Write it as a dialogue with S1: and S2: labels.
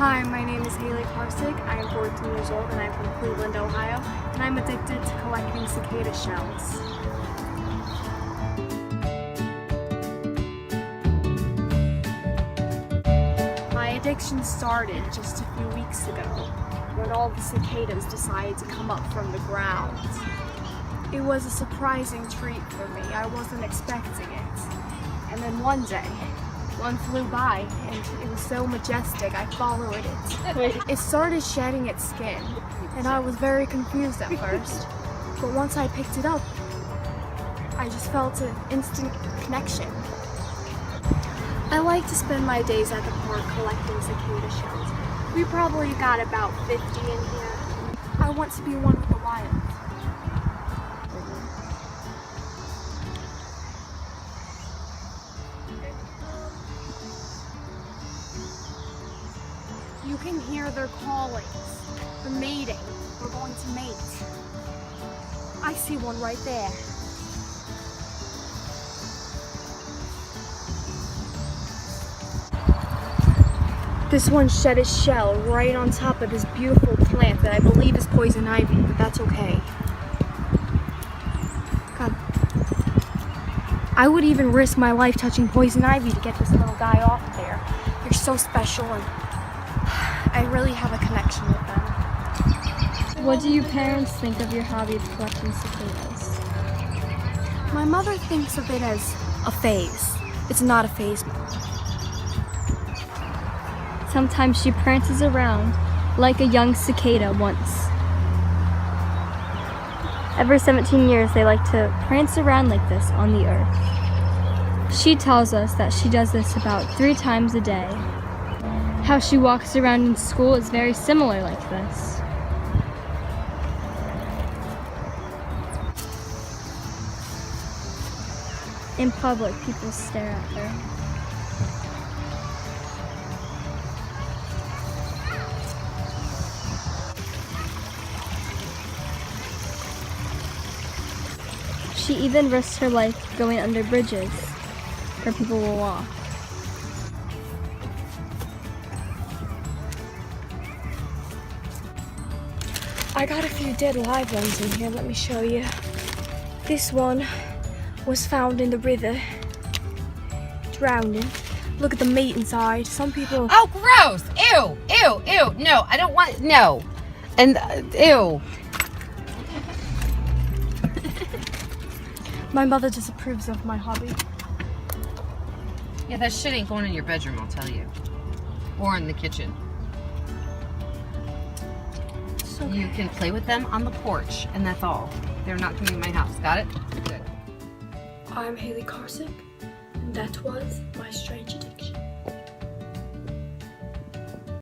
S1: Hi, my name is Haley Karsick. I am 14 years old and I'm from Cleveland, Ohio, and I'm addicted to collecting cicada shells. My addiction started just a few weeks ago when all the cicadas decided to come up from the ground. It was a surprising treat for me. I wasn't expecting it. And then one day, one flew by and it was so majestic I followed it. It started shedding its skin and I was very confused at first. But once I picked it up, I just felt an instant connection. I like to spend my days at the park collecting cicada shells. We probably got about 50 in here. I want to be one with the wild. You can hear their callings. They're mating. We're going to mate. I see one right there. This one shed its shell right on top of this beautiful plant that I believe is poison ivy, but that's okay. God. I would even risk my life touching poison ivy to get this little guy off there. You're so special and I really have a connection with them.
S2: What do your parents think of your hobby of collecting cicadas?
S1: My mother thinks of it as a phase. It's not a phase, Mom.
S2: Sometimes she prances around like a young cicada once. Every 17 years they like to prance around like this on the earth. She tells us that she does this about 3 times a day. How she walks around in school is very similar like this. In public, people stare at her. She even risks her life going under bridges where people will walk.
S1: I got a few dead live ones in here, let me show you. This one was found in the river, drowning. Look at the meat inside. Some people...
S3: Oh, gross! Ew! Ew! Ew! No, I don't want... No. And, ew.
S1: My mother disapproves of my hobby.
S3: Yeah, that shit ain't going in your bedroom, I'll tell you. Or in the kitchen.
S1: Okay.
S3: You can play with them on the porch, and that's all. They're not coming in my house. Got it? Good.
S1: I'm Haley Karsick, and that was my strange addiction.